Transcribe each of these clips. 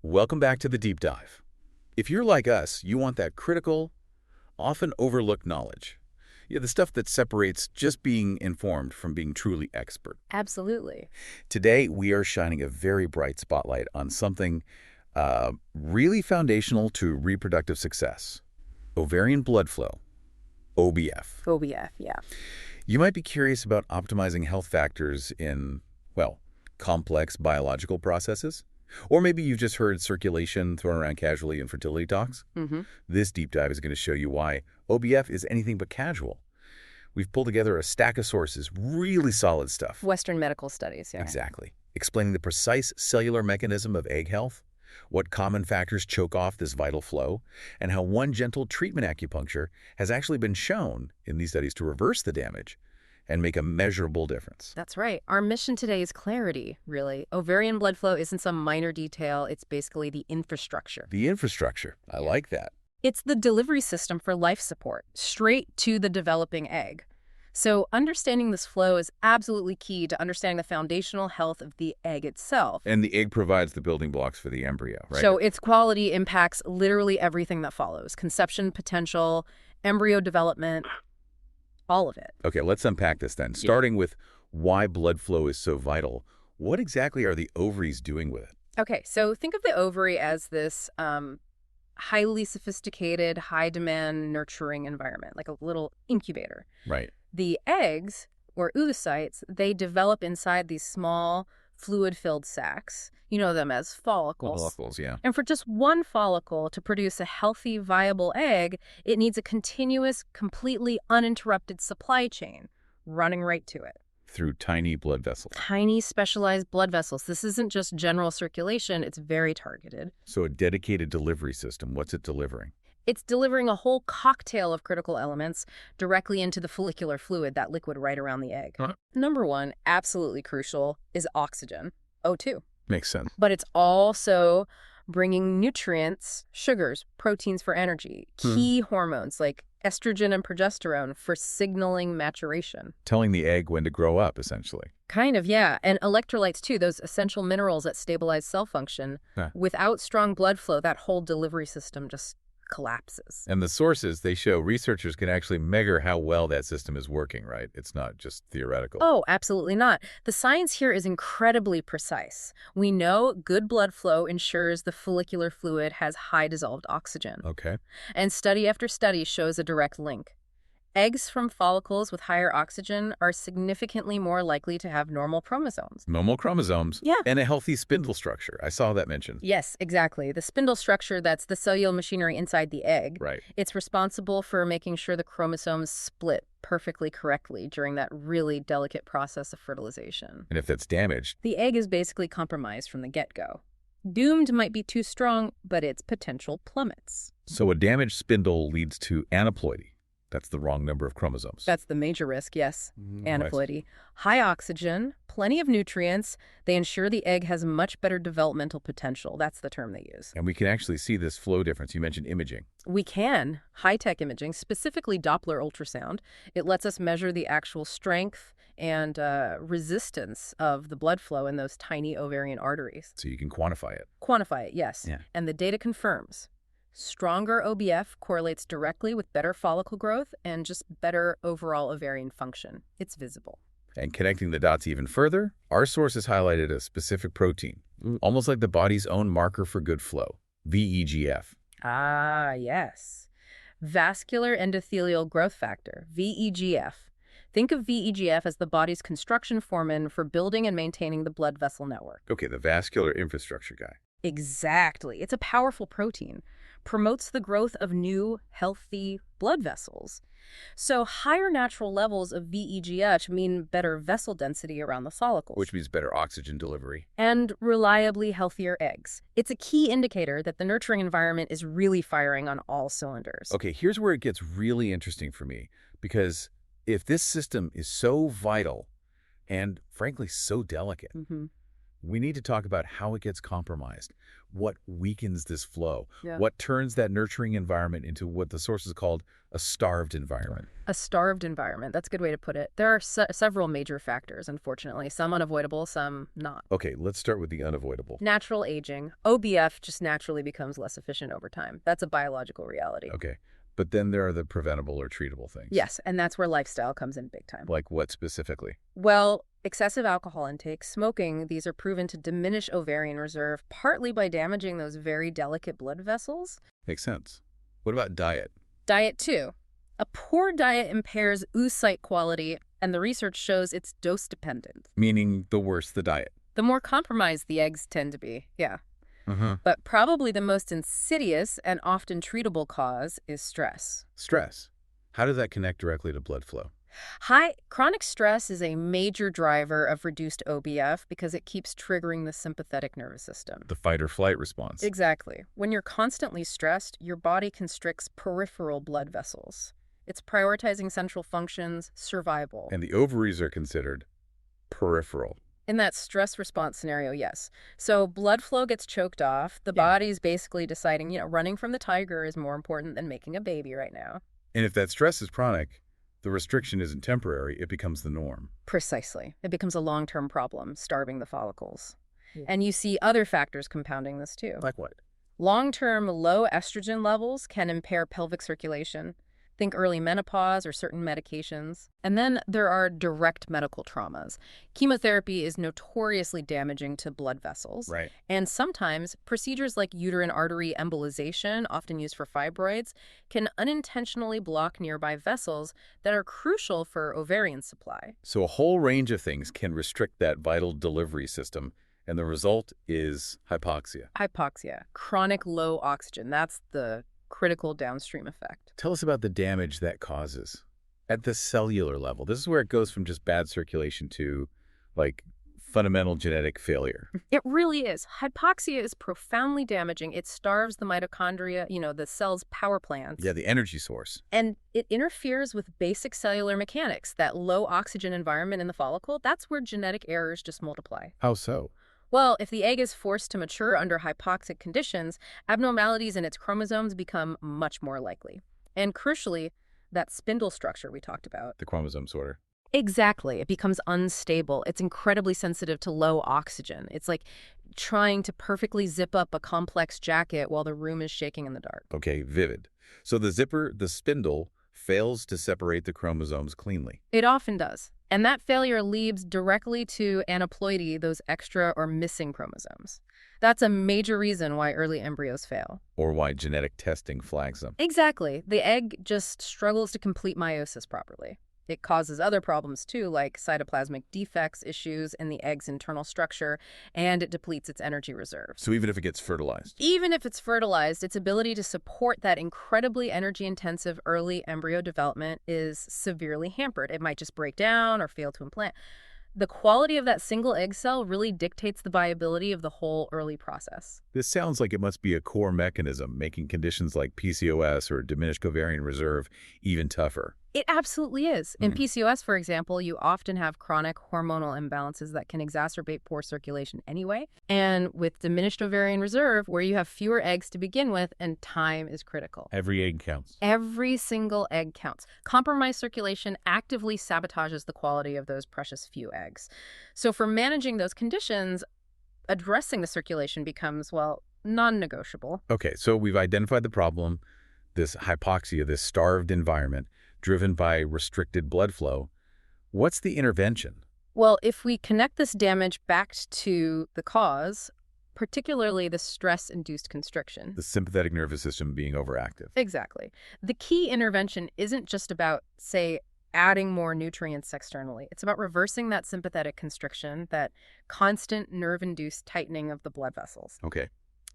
Welcome back to the deep dive. If you're like us, you want that critical, often overlooked knowledge. Yeah, the stuff that separates just being informed from being truly expert. Absolutely. Today, we are shining a very bright spotlight on something really foundational to reproductive success: ovarian blood flow, OBF. OBF, yeah. You might be curious about optimizing health factors in, well, complex biological processes. Or maybe you've just heard circulation thrown around casually in fertility talks. hmm This deep dive is going to show you why OBF is anything but casual. We've pulled together a stack of sources, really solid stuff. Western medical studies, yeah. Exactly. Explaining the precise cellular mechanism of egg health, what common factors choke off this vital flow, and how one gentle treatment acupuncture has actually been shown in these studies to reverse the damage and make a measurable difference. That's right. Our mission today is clarity, really. Ovarian blood flow isn't some minor detail. It's basically the infrastructure. The infrastructure, I like that. It's the delivery system for life support, straight to the developing egg. So understanding this flow is absolutely key to understanding the foundational health of the egg itself. And the egg provides the building blocks for the embryo, right? So its quality impacts literally everything that follows: conception potential, embryo development, all of it. Okay, let's unpack this then. Starting with why blood flow is so vital. What exactly are the ovaries doing with it? Okay, so think of the ovary as this highly sophisticated, high-demand nurturing environment, like a little incubator. Right. The eggs, or oocytes, they develop inside these small, fluid-filled sacs. You know them as follicles. Follicles, yeah. And for just one follicle to produce a healthy, viable egg, it needs a continuous, completely uninterrupted supply chain running right to it. Through tiny blood vessels. Tiny, specialized blood vessels. This isn't just general circulation, it's very targeted. So a dedicated delivery system, what's it delivering? It's delivering a whole cocktail of critical elements directly into the follicular fluid, that liquid right around the egg. Number one, absolutely crucial, is oxygen, O2. Makes sense. But it's also bringing nutrients, sugars, proteins for energy, key hormones like estrogen and progesterone for signaling maturation. Telling the egg when to grow up, essentially. Kind of, yeah. And electrolytes, too, those essential minerals that stabilize cell function. Huh. Without strong blood flow, that whole delivery system just collapses. And the sources, they show researchers can actually measure how well that system is working, right? It's not just theoretical. Oh, absolutely not. The science here is incredibly precise. We know good blood flow ensures the follicular fluid has high dissolved oxygen. Okay. And study after study shows a direct link. Eggs from follicles with higher oxygen are significantly more likely to have normal chromosomes. Normal chromosomes. Yeah. And a healthy spindle structure. I saw that mentioned. Yes, exactly. The spindle structure, that's the cellular machinery inside the egg. Right. It's responsible for making sure the chromosomes split perfectly correctly during that really delicate process of fertilization. And if that's damaged, The egg is basically compromised from the get-go. Doomed might be too strong, but its potential plummets. so a damaged spindle leads to aneuploidy. That's the wrong number of chromosomes. That's the major risk, yes. Right. Aneuploidy. High oxygen, plenty of nutrients. They ensure the egg has much better developmental potential. That's the term they use. And we can actually see this flow difference. You mentioned imaging. We can. High-tech imaging, specifically Doppler ultrasound. It lets us measure the actual strength and resistance of the blood flow in those tiny ovarian arteries. So you can quantify it. Quantify it, yes. Yeah. And the data confirms. Stronger OBF correlates directly with better follicle growth and just better overall ovarian function. It's visible. And connecting the dots even further, our sources highlighted a specific protein, almost like the body's own marker for good flow, VEGF. Ah, yes. Vascular endothelial growth factor, VEGF. Think of VEGF as the body's construction foreman for building and maintaining the blood vessel network. Okay, the vascular infrastructure guy. Exactly. It's a powerful protein. Promotes the growth of new, healthy blood vessels. So higher natural levels of VEGF mean better vessel density around the follicles. Which means better oxygen delivery. And reliably healthier eggs. It's a key indicator that the nurturing environment is really firing on all cylinders. Okay, here's where it gets really interesting for me, because if this system is so vital and, frankly, so delicate, We need to talk about how it gets compromised, what weakens this flow, Yeah. what turns that nurturing environment into what the sources called a starved environment. A starved environment. That's a good way to put it. There are several major factors, unfortunately. Some unavoidable, some not. Okay, let's start with the unavoidable. Natural aging. OBF just naturally becomes less efficient over time. That's a biological reality. Okay, but then there are the preventable or treatable things. Yes, and that's where lifestyle comes in big time. Like what specifically? Well, excessive alcohol intake, smoking, these are proven to diminish ovarian reserve, partly by damaging those very delicate blood vessels. Makes sense. What about diet? Diet, too. A poor diet impairs oocyte quality, and the research shows it's dose-dependent. Meaning the worse the diet. The more compromised the eggs tend to be, yeah. But probably the most insidious and often treatable cause is stress. Stress. How does that connect directly to blood flow? Chronic stress is a major driver of reduced OBF because it keeps triggering the sympathetic nervous system. The fight or flight response. Exactly. When you're constantly stressed, your body constricts peripheral blood vessels. It's prioritizing central functions, survival. And the ovaries are considered peripheral. In that stress response scenario, yes. So blood flow gets choked off. The body's basically deciding, running from the tiger is more important than making a baby right now. And if that stress is chronic, the restriction isn't temporary, it becomes the norm. Precisely. It becomes a long-term problem, starving the follicles. And you see other factors compounding this too. Like what? Long-term low estrogen levels can impair pelvic circulation. Think early menopause or certain medications. And then there are direct medical traumas. Chemotherapy is notoriously damaging to blood vessels. Right. And sometimes procedures like uterine artery embolization, often used for fibroids, can unintentionally block nearby vessels that are crucial for ovarian supply. So a whole range of things can restrict that vital delivery system, and the result is hypoxia. Hypoxia, chronic low oxygen. That's the critical downstream effect. Tell us about the damage that causes at the cellular level. This is where it goes from just bad circulation to, like, fundamental genetic failure. It really is. Hypoxia is profoundly damaging. It starves the mitochondria, the cell's power plants. Yeah, the energy source. And it interferes with basic cellular mechanics. That low oxygen environment in the follicle, that's where genetic errors just multiply. How so? Well, if the egg is forced to mature under hypoxic conditions, abnormalities in its chromosomes become much more likely. And crucially, that spindle structure we talked about. The chromosome sorter. Exactly. It becomes unstable. It's incredibly sensitive to low oxygen. It's like trying to perfectly zip up a complex jacket while the room is shaking in the dark. Okay, vivid. So the zipper, the spindle, fails to separate the chromosomes cleanly. It often does. And that failure leads directly to aneuploidy, those extra or missing chromosomes. That's a major reason why early embryos fail. Or why genetic testing flags them. Exactly. The egg just struggles to complete meiosis properly. It causes other problems too, like cytoplasmic defects, issues in the egg's internal structure, and it depletes its energy reserves. So even if it gets fertilized? Even if it's fertilized, its ability to support that incredibly energy-intensive early embryo development is severely hampered. It might just break down or fail to implant. The quality of that single egg cell really dictates the viability of the whole early process. This sounds like it must be a core mechanism, making conditions like PCOS or diminished ovarian reserve even tougher. It absolutely is. In PCOS, for example, you often have chronic hormonal imbalances that can exacerbate poor circulation anyway. And with diminished ovarian reserve, where you have fewer eggs to begin with, and time is critical. Every egg counts. Every single egg counts. Compromised circulation actively sabotages the quality of those precious few eggs. So for managing those conditions, addressing the circulation becomes, non-negotiable. Okay, so we've identified the problem, this hypoxia, this starved environment, driven by restricted blood flow. What's the intervention? Well, if we connect this damage back to the cause, particularly the stress-induced constriction. The sympathetic nervous system being overactive. Exactly. The key intervention isn't just about, say, adding more nutrients externally. It's about reversing that sympathetic constriction, that constant nerve-induced tightening of the blood vessels. Okay.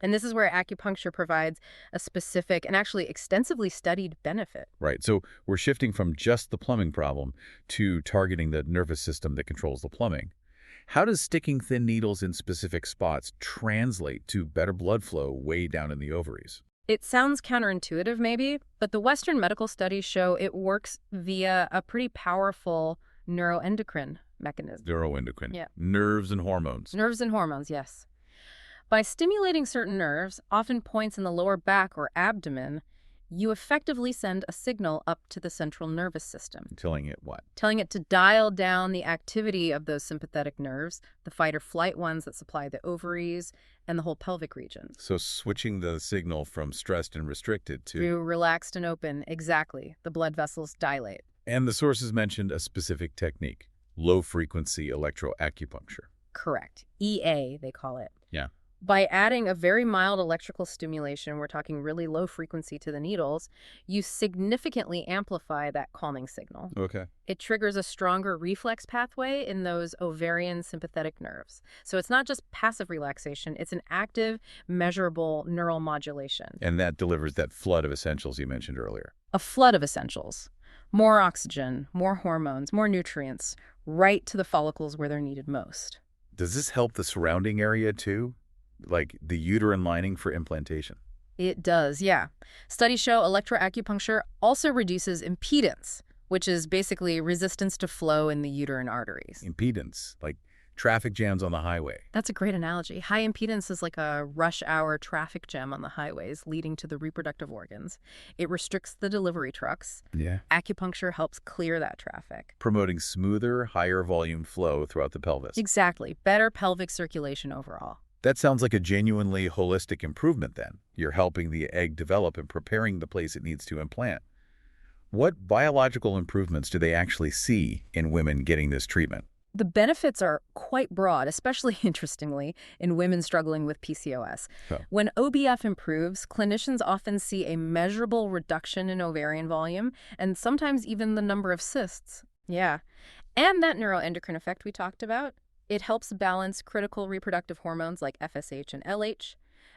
And this is where acupuncture provides a specific and actually extensively studied benefit. Right. So we're shifting from just the plumbing problem to targeting the nervous system that controls the plumbing. How does sticking thin needles in specific spots translate to better blood flow way down in the ovaries? It sounds counterintuitive maybe, but the Western medical studies show it works via a pretty powerful neuroendocrine mechanism. Neuroendocrine. Yeah. Nerves and hormones. Nerves and hormones, yes. By stimulating certain nerves, often points in the lower back or abdomen, you effectively send a signal up to the central nervous system, Telling it what? telling it to dial down the activity of those sympathetic nerves, the fight or flight ones that supply the ovaries and the whole pelvic region. So switching the signal from stressed and restricted to... Through relaxed and open, exactly. The blood vessels dilate. And the sources mentioned a specific technique, low-frequency electroacupuncture. Correct. EA, they call it. Yeah. By adding a very mild electrical stimulation, we're talking really low frequency to the needles, you significantly amplify that calming signal. Okay. It triggers a stronger reflex pathway in those ovarian sympathetic nerves. So it's not just passive relaxation, it's an active, measurable neural modulation. And that delivers that flood of essentials you mentioned earlier. A flood of essentials. More oxygen, more hormones, more nutrients, right to the follicles where they're needed most. Does this help the surrounding area too? Like the uterine lining for implantation? It does, yeah. Studies show electroacupuncture also reduces impedance, which is basically resistance to flow in the uterine arteries. Impedance, like traffic jams on the highway. That's a great analogy. High impedance is like a rush hour traffic jam on the highways leading to the reproductive organs. It restricts the delivery trucks. Yeah. Acupuncture helps clear that traffic. Promoting smoother, higher volume flow throughout the pelvis. Exactly. Better pelvic circulation overall. That sounds like a genuinely holistic improvement then. You're helping the egg develop and preparing the place it needs to implant. What biological improvements do they actually see in women getting this treatment? The benefits are quite broad, especially interestingly in women struggling with PCOS. Oh. When OBF improves, clinicians often see a measurable reduction in ovarian volume and sometimes even the number of cysts. Yeah. And that neuroendocrine effect we talked about, it helps balance critical reproductive hormones like FSH and LH.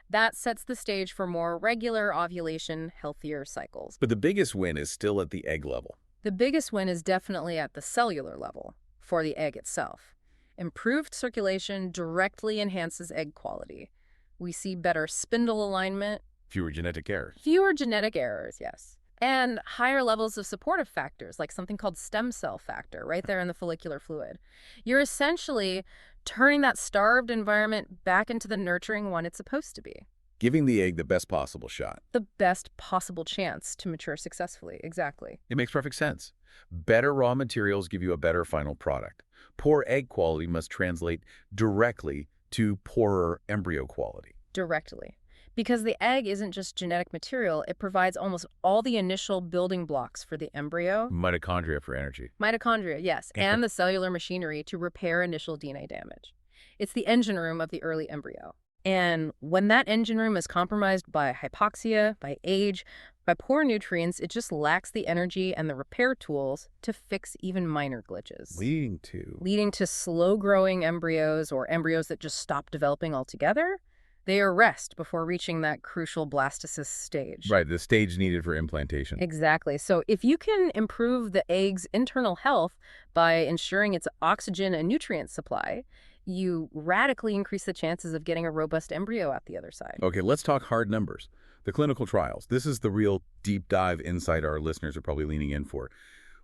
That sets the stage for more regular ovulation, healthier cycles. But the biggest win is still at the egg level. The biggest win is definitely at the cellular level for the egg itself. Improved circulation directly enhances egg quality. We see better spindle alignment. Fewer genetic errors. Fewer genetic errors, yes. And higher levels of supportive factors, like something called stem cell factor, right there in the follicular fluid. You're essentially turning that starved environment back into the nurturing one it's supposed to be. Giving the egg the best possible shot. The best possible chance to mature successfully, exactly. It makes perfect sense. Better raw materials give you a better final product. Poor egg quality must translate directly to poorer embryo quality. Directly. Because the egg isn't just genetic material, it provides almost all the initial building blocks for the embryo. Mitochondria for energy. Mitochondria, yes, and the cellular machinery to repair initial DNA damage. It's the engine room of the early embryo. And when that engine room is compromised by hypoxia, by age, by poor nutrients, it just lacks the energy and the repair tools to fix even minor glitches. Leading to slow-growing embryos or embryos that just stop developing altogether. They arrest before reaching that crucial blastocyst stage. Right, the stage needed for implantation. Exactly. So if you can improve the egg's internal health by ensuring its oxygen and nutrient supply, you radically increase the chances of getting a robust embryo out the other side. Okay, let's talk hard numbers. The clinical trials. This is the real deep dive insight our listeners are probably leaning in for.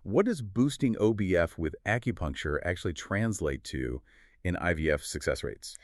What does boosting OBF with acupuncture actually translate to in IVF success rates?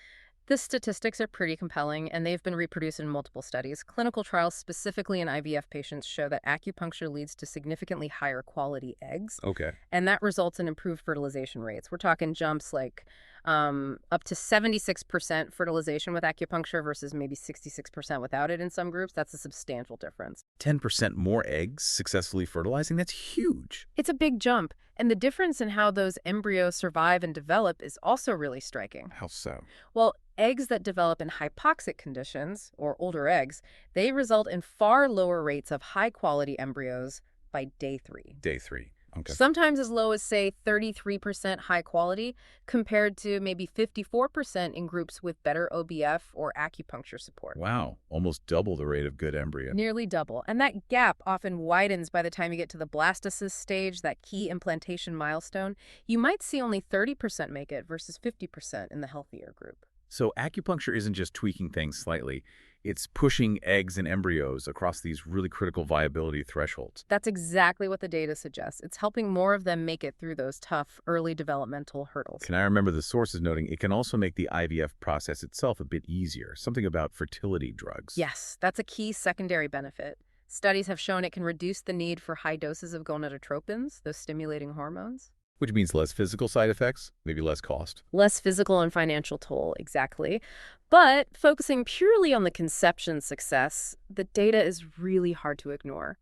The statistics are pretty compelling, and they've been reproduced in multiple studies. Clinical trials, specifically in IVF patients, show that acupuncture leads to significantly higher quality eggs. Okay. And that results in improved fertilization rates. We're talking jumps like up to 76% fertilization with acupuncture versus maybe 66% without it in some groups. That's a substantial difference. 10% more eggs successfully fertilizing? That's huge. It's a big jump. And the difference in how those embryos survive and develop is also really striking. How so? Well, eggs that develop in hypoxic conditions, or older eggs, they result in far lower rates of high-quality embryos by day 3. Day 3. Okay. Sometimes as low as, say, 33% high quality, compared to maybe 54% in groups with better OBF or acupuncture support. Wow, almost double the rate of good embryo. Nearly double. And that gap often widens by the time you get to the blastocyst stage, that key implantation milestone. You might see only 30% make it versus 50% in the healthier group. So acupuncture isn't just tweaking things slightly. It's pushing eggs and embryos across these really critical viability thresholds. That's exactly what the data suggests. It's helping more of them make it through those tough early developmental hurdles. Can I remember the sources noting it can also make the IVF process itself a bit easier, something about fertility drugs. Yes, that's a key secondary benefit. Studies have shown it can reduce the need for high doses of gonadotropins, those stimulating hormones. Which means less physical side effects, maybe less cost. Less physical and financial toll, exactly. But focusing purely on the conception success, the data is really hard to ignore.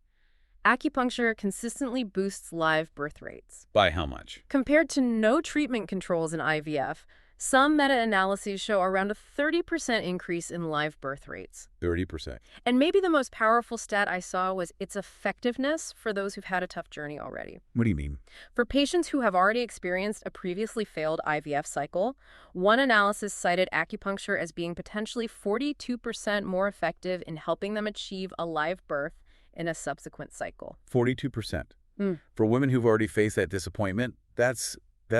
Acupuncture consistently boosts live birth rates. By how much? Compared to no treatment controls in IVF, some meta-analyses show around a 30% increase in live birth rates. 30%. And maybe the most powerful stat I saw was its effectiveness for those who've had a tough journey already. What do you mean? For patients who have already experienced a previously failed IVF cycle, one analysis cited acupuncture as being potentially 42% more effective in helping them achieve a live birth in a subsequent cycle. 42%. Mm. For women who've already faced that disappointment, that's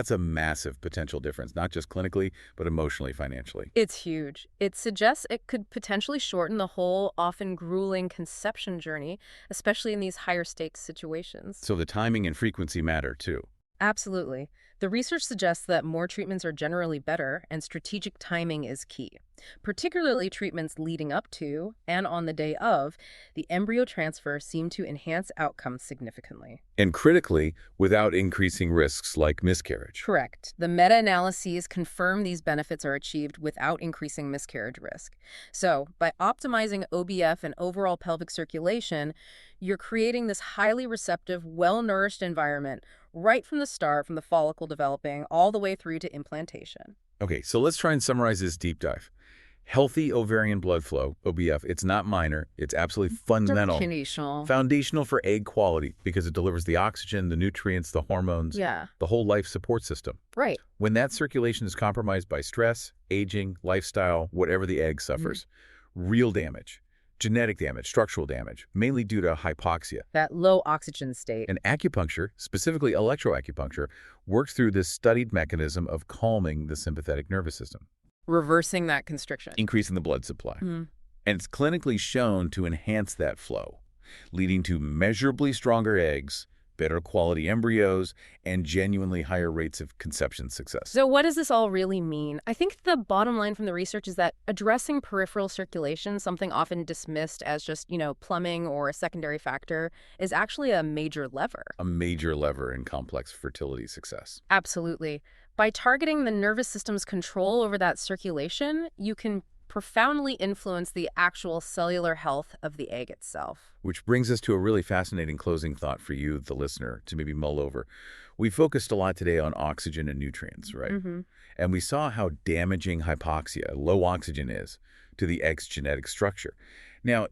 a massive potential difference, not just clinically, but emotionally, financially. It's huge. It suggests it could potentially shorten the whole, often grueling conception journey, especially in these higher stakes situations. So the timing and frequency matter, too. Absolutely. The research suggests that more treatments are generally better, and strategic timing is key. Particularly treatments leading up to and on the day of the embryo transfer seem to enhance outcomes significantly. And critically, without increasing risks like miscarriage. Correct. The meta-analyses confirm these benefits are achieved without increasing miscarriage risk. So, by optimizing OBF and overall pelvic circulation, you're creating this highly receptive, well-nourished environment right from the start, from the follicle developing all the way through to implantation. Okay, so let's try and summarize this deep dive. Healthy ovarian blood flow, OBF, it's not minor, it's absolutely fundamental. Foundational for egg quality because it delivers the oxygen, the nutrients, the hormones, Yeah, the whole life support system. right. When that circulation is compromised by stress, aging, lifestyle, whatever the egg suffers, real damage, genetic damage, structural damage, mainly due to hypoxia. That low oxygen state. And acupuncture, specifically electroacupuncture, works through this studied mechanism of calming the sympathetic nervous system, Reversing that constriction. increasing the blood supply. And it's clinically shown to enhance that flow, leading to measurably stronger eggs, better quality embryos, and genuinely higher rates of conception success. So what does this all really mean? I think the bottom line from the research is that addressing peripheral circulation, something often dismissed as just, plumbing or a secondary factor, is actually a major lever. A major lever in complex fertility success. Absolutely. By targeting the nervous system's control over that circulation, you can profoundly influence the actual cellular health of the egg itself. Which brings us to a really fascinating closing thought for you, the listener, to maybe mull over. We focused a lot today on oxygen and nutrients, right? And we saw how damaging hypoxia, low oxygen, is to the egg's genetic structure. Now,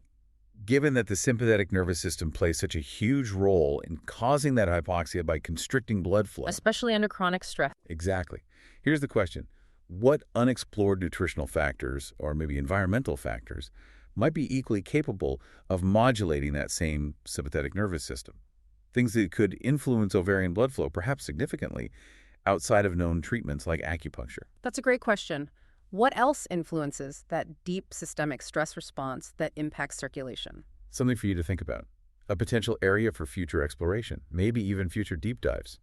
given that the sympathetic nervous system plays such a huge role in causing that hypoxia by constricting blood flow. Especially under chronic stress. Exactly. Here's the question. What unexplored nutritional factors, or maybe environmental factors, might be equally capable of modulating that same sympathetic nervous system? Things that could influence ovarian blood flow, perhaps significantly, outside of known treatments like acupuncture. That's a great question. What else influences that deep systemic stress response that impacts circulation? Something for you to think about. A potential area for future exploration, maybe even future deep dives.